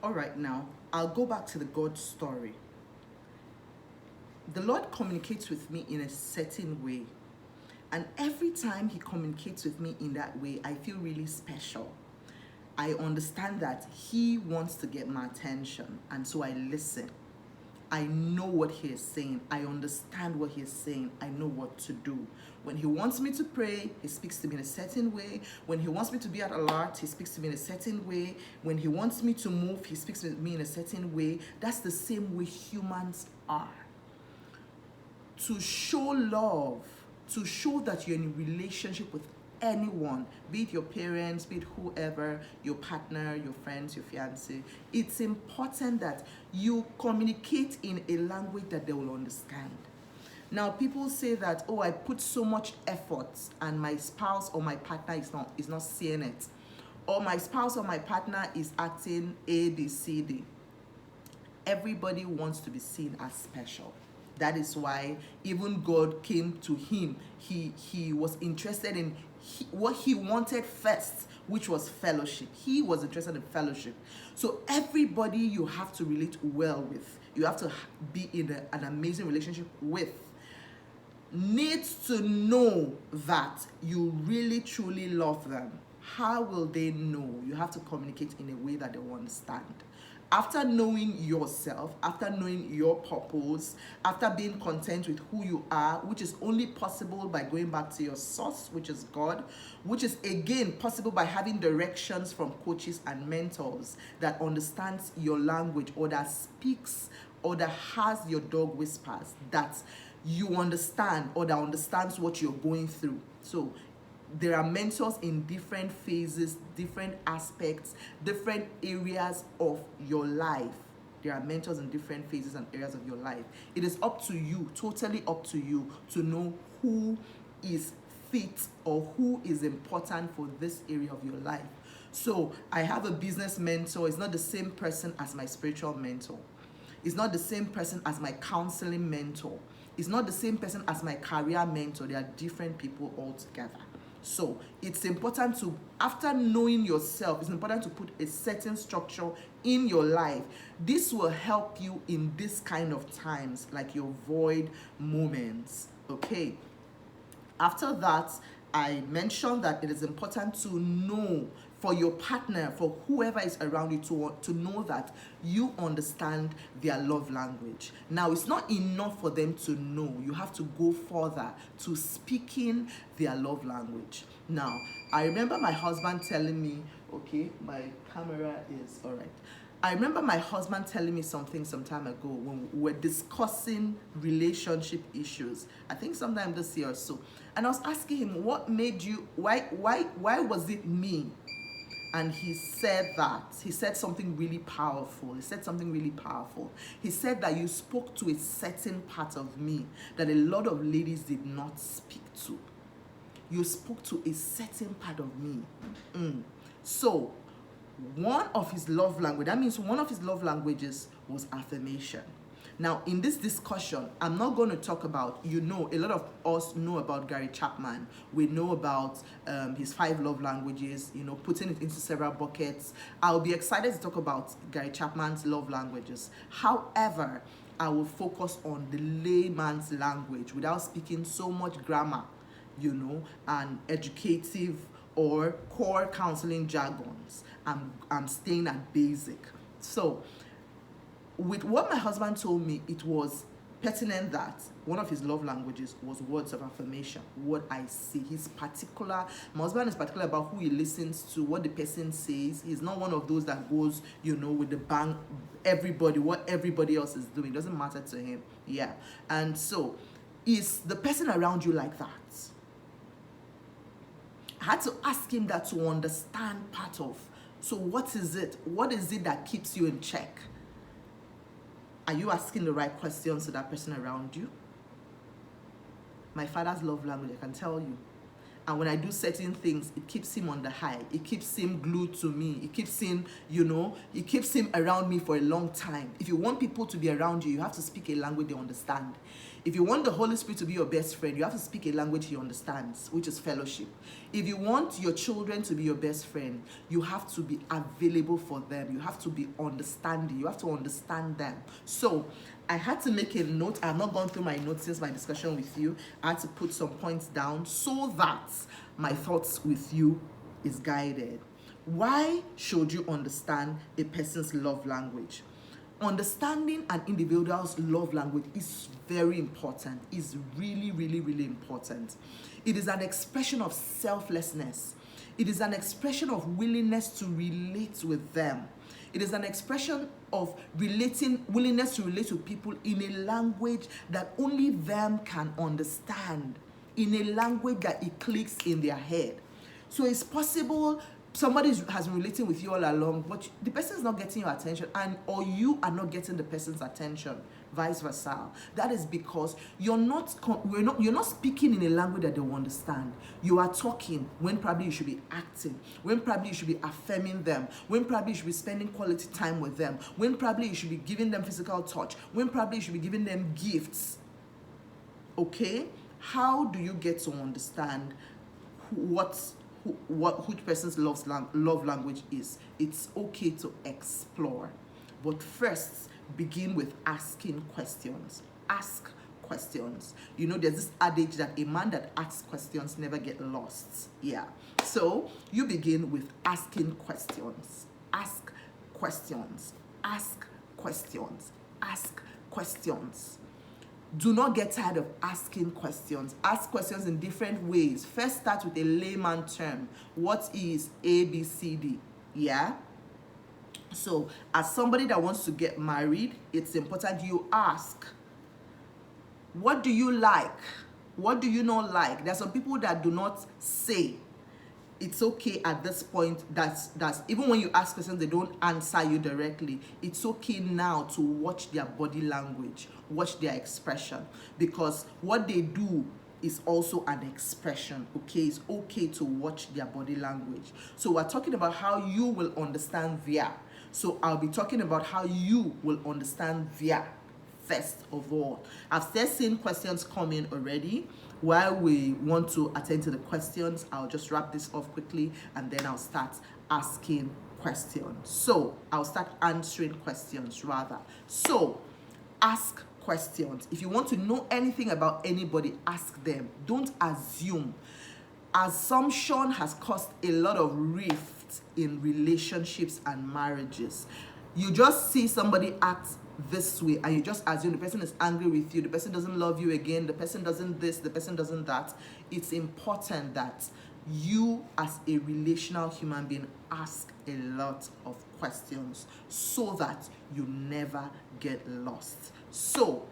All right, now I'll go back to the God story. The Lord communicates with me in a certain way. And every time He communicates with me in that way, I feel really special. I understand that He wants to get my attention, and so I listen. I know what He is saying. I understand what He is saying. I know what to do. When He wants me to pray, He speaks to me in a certain way. When He wants me to be at alert, He speaks to me in a certain way. When He wants me to move, He speaks to me in a certain way. That's the same way humans are. To show love, to show that you're in a relationship with anyone, be it your parents, be it whoever, your partner, your friends, your fiancé, it's important that you communicate in a language that they will understand. Now, people say that, oh, I put so much effort and my spouse or my partner is not seeing it. Or my spouse or my partner is acting A, B, C, D. Everybody wants to be seen as special. That is why even God came to him. He was interested in what he wanted first, which was fellowship. He was interested in fellowship. So everybody you have to relate well with, you have to be in an amazing relationship with, needs to know that you really truly love them. How will they know? You have to communicate in a way that they will understand. After knowing yourself, after knowing your purpose, after being content with who you are, which is only possible by going back to your source, which is God, which is again possible by having directions from coaches and mentors that understands your language, or that speaks, or that has your dog whispers, that you understand, or that understands what you're going through. So there are mentors in different phases, different aspects, different areas of your life. There are mentors in different phases and areas of your life. It is up to you, totally up to you, to know who is fit or who is important for this area of your life. So I have a business mentor. It's not the same person as my spiritual mentor. It's not the same person as my counseling mentor. It's not the same person as my career mentor. They are different people altogether. So it's important to, after knowing yourself, it's important to put a certain structure in your life. This will help you in this kind of times, like your void moments. Okay. After that, I mentioned that it is important to know, for your partner, for whoever is around you, to know that you understand their love language. Now, it's not enough for them to know. You have to go further to speaking their love language. Now, I remember my husband telling me, okay, my camera is all right. I remember my husband telling me something some time ago when we were discussing relationship issues. I think sometime this year or so. And I was asking him, what made you, why was it me? And he said something really powerful. He said that you spoke to a certain part of me that a lot of ladies did not speak to. You spoke to a certain part of me. So, one of his love languages was affirmation. Now, in this discussion, I'm not going to talk about, a lot of us know about Gary Chapman. We know about his 5 love languages, putting it into several buckets. I'll be excited to talk about Gary Chapman's love languages. However, I will focus on the layman's language without speaking so much grammar, and educative or core counseling jargons. I'm staying at basic. So, with what my husband told me, it was pertinent that one of his love languages was words of affirmation. What I see. My husband is particular about who he listens to, what the person says. He's not one of those that goes, with the bang, what everybody else is doing. It doesn't matter to him. Yeah. And so, is the person around you like that? I had to ask him that to understand part of. So what is it? What is it that keeps you in check? Are you asking the right questions to that person around you? My father's love language, I can tell you. And when I do certain things, it keeps him on the high. It keeps him glued to me. It keeps him, it keeps him around me for a long time. If you want people to be around you, you have to speak a language they understand. If you want the Holy Spirit to be your best friend, you have to speak a language he understands, which is fellowship. If you want your children to be your best friend, you have to be available for them. You have to be understanding. You have to understand them. So I had to make a note. I have not gone through my notes since my discussion with you. I had to put some points down so that my thoughts with you is guided. Why should you understand a person's love language? Understanding an individual's love language is very important. It's really, really, really important. It is an expression of selflessness. It is an expression of willingness to relate with them. It is an expression of willingness to relate to people in a language that only them can understand, in a language that it clicks in their head. So it's possible somebody has been relating with you all along, but the person is not getting your attention, or you are not getting the person's attention, vice versa. That is because you're not speaking in a language that they will understand. You are talking when probably you should be acting, when probably you should be affirming them, when probably you should be spending quality time with them, when probably you should be giving them physical touch, when probably you should be giving them gifts. Okay? How do you get to understand which person's love language is? It's okay to explore, but first begin with asking questions. Ask questions. You know, there's this adage that a man that asks questions never get lost. Yeah. So you begin with asking questions. Ask questions. Ask questions. Ask questions. Do not get tired of asking questions. Ask questions in different ways. First, start with a layman term. What is ABCD? Yeah? So, as somebody that wants to get married, it's important you ask, what do you like? What do you not like? There are some people that do not say. It's okay at this point. That's even when you ask questions, they don't answer you directly. It's okay now to watch their body language, watch their expression, because what they do is also an expression. Okay, it's okay to watch their body language. So we're talking about how you will understand their. So I'll be talking about how you will understand their first of all. I've seen questions come in already. While we want to attend to the questions, I'll just wrap this off quickly and then I'll start asking questions. So I'll start answering questions rather. So ask questions. If you want to know anything about anybody, ask them. Don't assume. Assumption has caused a lot of rift in relationships and marriages. You just see somebody act this way and you just assume the person is angry with you, the person doesn't love you again, the person doesn't this, the person doesn't that. It's important that you as a relational human being ask a lot of questions so that you never get lost. So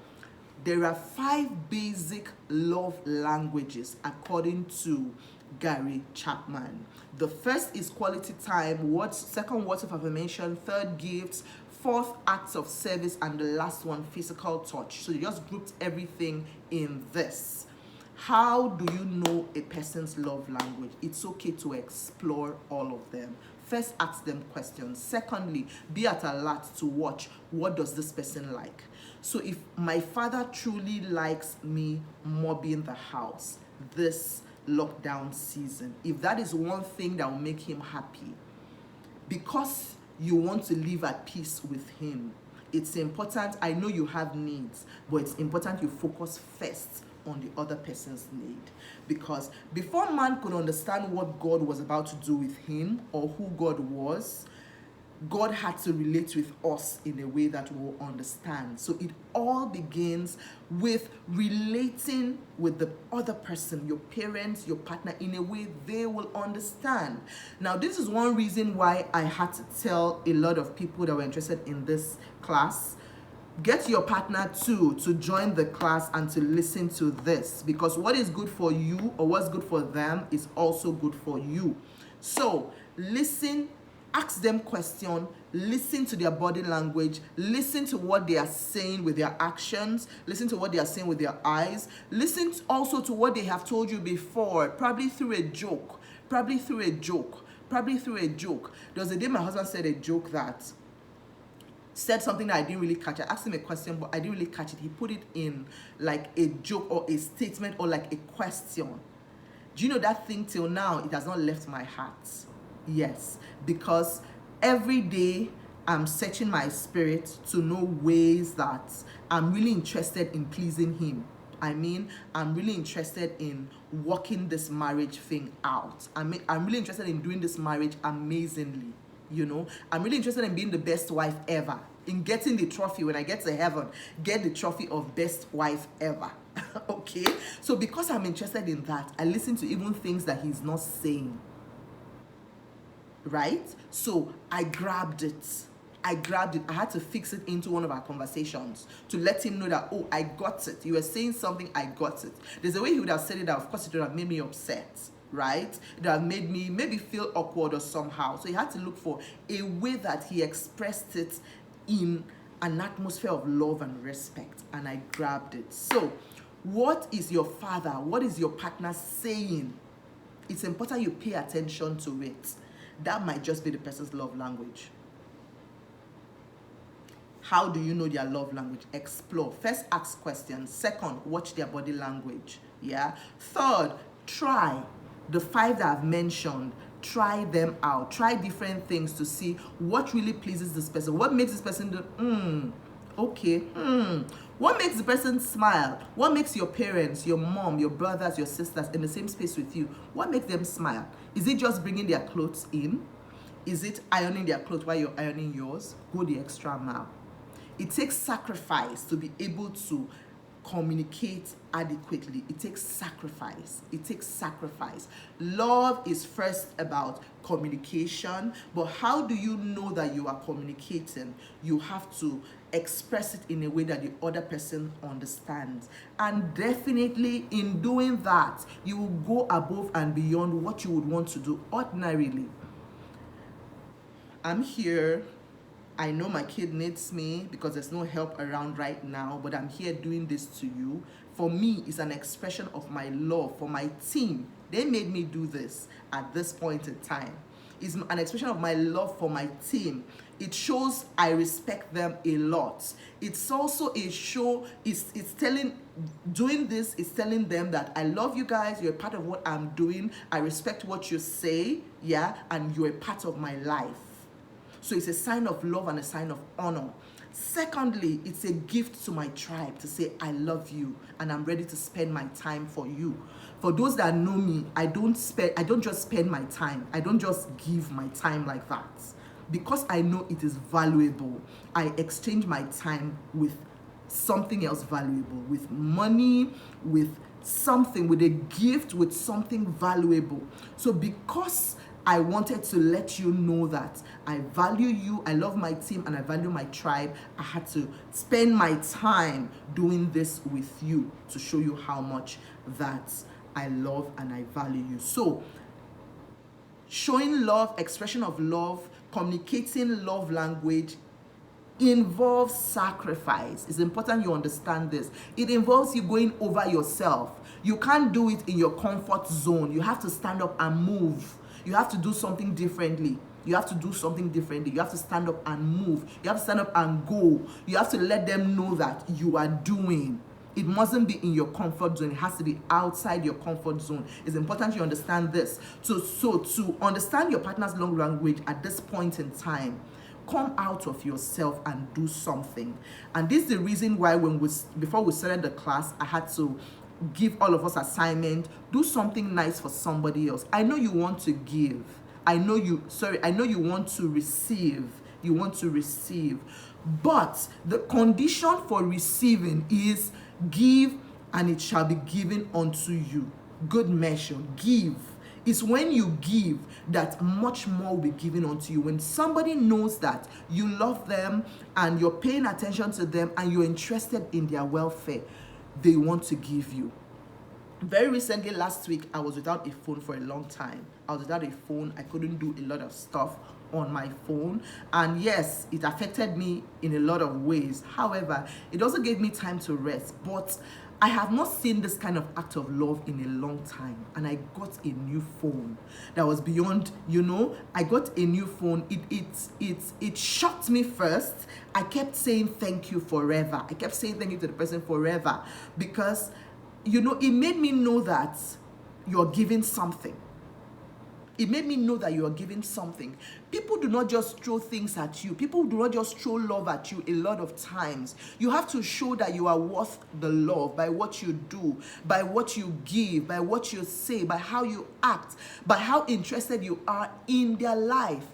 there are 5 basic love languages according to Gary Chapman. The first is quality time, second words of affirmation, third gifts, fourth acts of service, and the last one physical touch. So you just grouped everything in this. How do you know a person's love language? It's okay to explore all of them. First, ask them questions. Secondly, be at alert to watch, what does this person like? So if my father truly likes me mopping the house this lockdown season, if that is one thing that will make him happy, because you want to live at peace with him, it's important. I know you have needs, but it's important you focus first on the other person's need, because before man could understand what God was about to do with him or who God was, God had to relate with us in a way that we'll understand. So it all begins with relating with the other person, your parents, your partner, in a way they will understand. Now, this is one reason why I had to tell a lot of people that were interested in this class, get your partner too to join the class and to listen to this, because what is good for you or what's good for them is also good for you. So listen. Ask them questions, listen to their body language, listen to what they are saying with their actions, listen to what they are saying with their eyes, listen also to what they have told you before, probably through a joke. There was a day my husband said a joke that said something that I didn't really catch. I asked him a question, but I didn't really catch it. He put it in like a joke or a statement or like a question. Do you know that thing till now, it has not left my heart? Yes, because every day I'm searching my spirit to know ways that I'm really interested in pleasing him. I mean, I'm really interested in working this marriage thing out. I'm really interested in doing this marriage amazingly. You know, I'm really interested in being the best wife ever, in getting the trophy when I get to heaven, get the trophy of best wife ever. Okay, so because I'm interested in that, I listen to even things that he's not saying, right? So I grabbed it. I had to fix it into one of our conversations to let him know that, oh, I got it. You were saying something, I got it. There's a way he would have said it that, of course, it would have made me upset, right? It would have made me maybe feel awkward or somehow. So he had to look for a way that he expressed it in an atmosphere of love and respect, and I grabbed it. So what is your father, what is your partner saying? It's important you pay attention to it. That might just be the person's love language. How do you know their love language? Explore. First, ask questions. Second, watch their body language. Yeah. Third, try the 5 that I've mentioned. Try them out. Try different things to see what really pleases this person. What makes this person do, okay, what makes the person smile? What makes your parents, your mom, your brothers, your sisters in the same space with you, what makes them smile? Is it just bringing their clothes in? Is it ironing their clothes while you're ironing yours? Go the extra mile. It takes sacrifice to be able to communicate adequately. It takes sacrifice. It takes sacrifice. Love is first about communication, but how do you know that you are communicating? You have to express it in a way that the other person understands. And definitely in doing that, you will go above and beyond what you would want to do ordinarily. I'm here. I know my kid needs me because there's no help around right now, but I'm here doing this to you. For me, it's an expression of my love for my team. They made me do this at this point in time. It's an expression of my love for my team. It shows I respect them a lot. It's also a show, it's telling, doing this is telling them that I love you guys, you're a part of what I'm doing, I respect what you say, yeah, and you're a part of my life. So it's a sign of love and a sign of honor. Secondly, it's a gift to my tribe to say, I love you and I'm ready to spend my time for you. For those that know me, I don't just spend my time. I don't just give my time like that. Because I know it is valuable, I exchange my time with something else valuable, with money, with something, with a gift, with something valuable. So because I wanted to let you know that I value you, I love my team, and I value my tribe, I had to spend my time doing this with you to show you how much that I love and I value you. So, showing love, expression of love, communicating love language involves sacrifice. It's important you understand this. It involves you going over yourself. You can't do it in your comfort zone. You have to stand up and move. You have to do something differently. You have to do something differently. You have to stand up and move. You have to stand up and go. You have to let them know that you are doing. It mustn't be in your comfort zone. It has to be outside your comfort zone. It's important you understand this. So to understand your partner's love language at this point in time, come out of yourself and do something. And this is the reason why before we started the class, I had to give all of us assignment. Do something nice for somebody else. I know you want to give. I know you want to receive. You want to receive. But the condition for receiving is give and it shall be given unto you. Good measure. Give. It's when you give that much more will be given unto you. When somebody knows that you love them and you're paying attention to them and you're interested in their welfare, they want to give you. Very recently, last week, I was without a phone for a long time. I was without a phone. I couldn't do a lot of stuff on my phone. And yes, it affected me in a lot of ways. However, it also gave me time to rest. But I have not seen this kind of act of love in a long time, and I got a new phone that was beyond, I got a new phone. It shocked me first. I kept saying thank you forever. I kept saying thank you to the person forever because, it made me know that you're giving something. It made me know that you are giving something. People do not just throw things at you. People do not just throw love at you a lot of times. You have to show that you are worth the love by what you do, by what you give, by what you say, by how you act, by how interested you are in their life.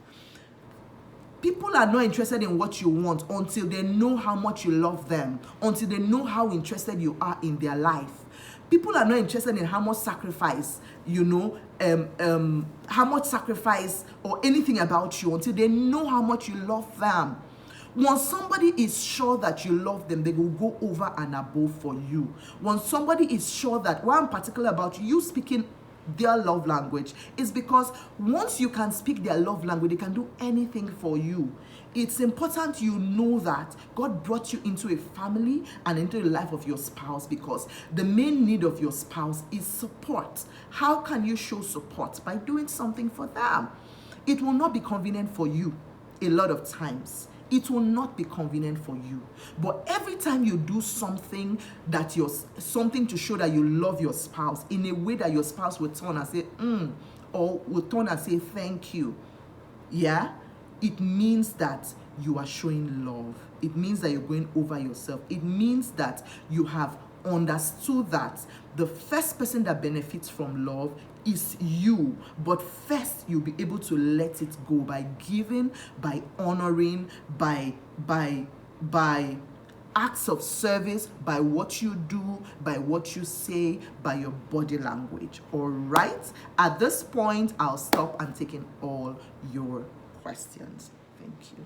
People are not interested in what you want until they know how much you love them, until they know how interested you are in their life. People are not interested in how much sacrifice, how much sacrifice or anything about you until they know how much you love them. Once somebody is sure that you love them, they will go over and above for you. Once somebody is sure that, what I'm particular about you speaking their love language is because once you can speak their love language, they can do anything for you. It's important you know that God brought you into a family and into the life of your spouse because the main need of your spouse is support. How can you show support? By doing something for them. It will not be convenient for you a lot of times. It will not be convenient for you. But every time you do something something to show that you love your spouse in a way that your spouse will turn and say, or will turn and say, thank you. Yeah? It means that you are showing love. It means that you're going over yourself. It means that you have understood that the first person that benefits from love is you, but first you'll be able to let it go by giving, by honoring, by acts of service, by what you do, by what you say, by your body language. All right, at this point I'll stop and take in all your questions. Thank you.